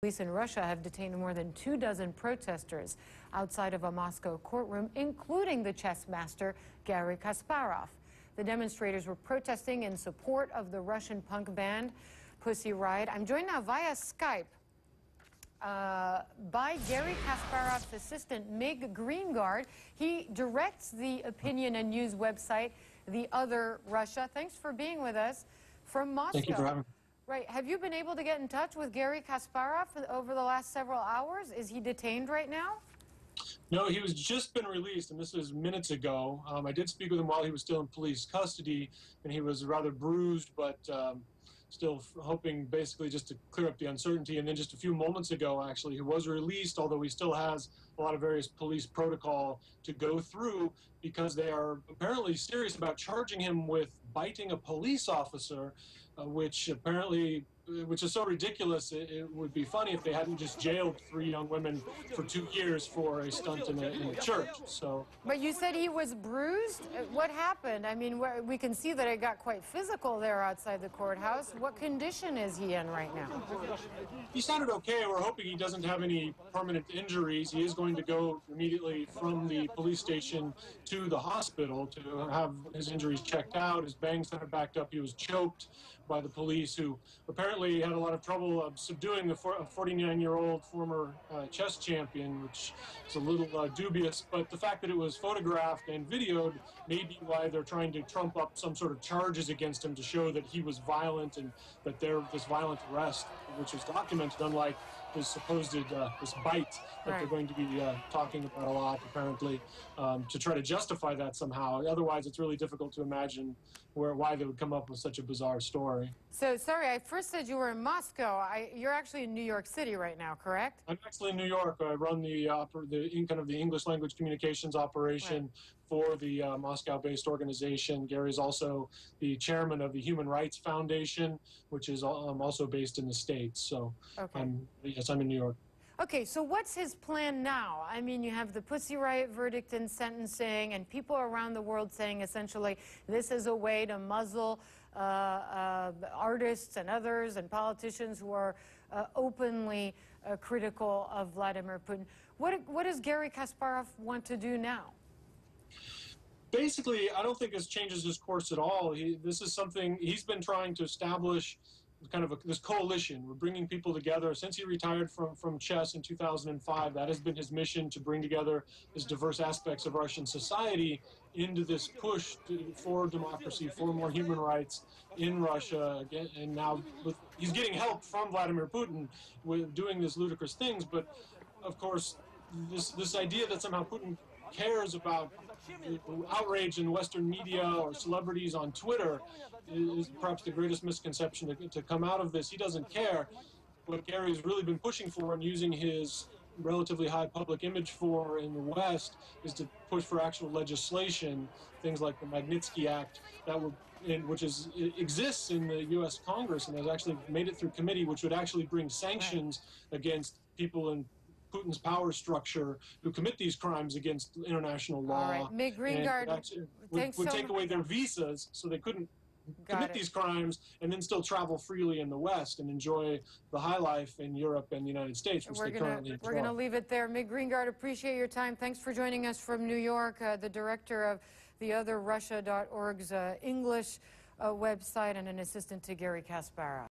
Police in Russia have detained more than 24 protesters outside of a Moscow courtroom, including the chess master Garry Kasparov. The demonstrators were protesting in support of the Russian punk band Pussy Riot. I'm joined now via Skype by Garry Kasparov's assistant, Mig Greengard. He directs the opinion and news website, The Other Russia. Thanks for being with us from Moscow. Thank you for having me. Right. Have you been able to get in touch with Garry Kasparov over the last several hours? Is he detained right now? No, he was just been released, and this was minutes ago. I did speak with him while he was still in police custody, and he was rather bruised, but still hoping basically just to clear up the uncertainty. And then just a few moments ago, actually, he was released, although he still has a lot of various police protocol to go through because they are apparently serious about charging him with biting a police officer, which is so ridiculous. It would be funny if they hadn't just jailed 3 young women for 2 years for a stunt in a church. So. But you said he was bruised? What happened? I mean, we can see that it got quite physical there outside the courthouse. What condition is he in right now? He sounded okay. We're hoping he doesn't have any permanent injuries. He is going to go immediately from the police station to the hospital to have his injuries checked out. His bangs kind of backed up. He was choked by the police, who apparently had a lot of trouble subduing a 49-year-old former chess champion, which is a little dubious. But the fact that it was photographed and videoed may be why they're trying to trump up some sort of charges against him to show that he was violent and that this violent arrest, which was documented, unlike his supposed this bite that they're going to be talking about a lot, apparently, to try to justify that somehow. Otherwise, it's really difficult to imagine why they would come up with such a bizarre story. So, sorry, I first said you were in Moscow. You're actually in New York City right now, correct? I'm actually in New York. I run the kind of the English language communications operation for the Moscow-based organization. Gary's also the chairman of the Human Rights Foundation, which is also based in the States. So, yes, I'm in New York. Okay, so what's his plan now? I mean, you have the Pussy Riot verdict and sentencing, and people around the world saying essentially this is a way to muzzle artists and others and politicians who are openly critical of Vladimir Putin. What does Garry Kasparov want to do now? Basically, I don't think this changes his course at all. This is something he's been trying to establish, kind of this coalition. We're bringing people together. Since he retired from chess in 2005, that has been his mission, to bring together as diverse aspects of Russian society into this push for democracy, for more human rights in Russia. And now he's getting help from Vladimir Putin with doing these ludicrous things. But of course, this idea that somehow Putin cares about outrage in Western media or celebrities on Twitter is perhaps the greatest misconception to come out of this. He doesn't care. What Gary's really been pushing for and using his relatively high public image for in the West is to push for actual legislation, things like the Magnitsky Act, which exists in the U.S. Congress and has actually made it through committee, which would actually bring sanctions against people in Putin's power structure who commit these crimes against international law. All right, Mig Greengard, would take away their visas so they couldn't commit these crimes and then still travel freely in the West and enjoy the high life in Europe and the United States, which they currently enjoy. We're going to leave it there. Mig Greengard, appreciate your time. Thanks for joining us from New York, the director of theotherrussia.org's English website and an assistant to Garry Kasparov.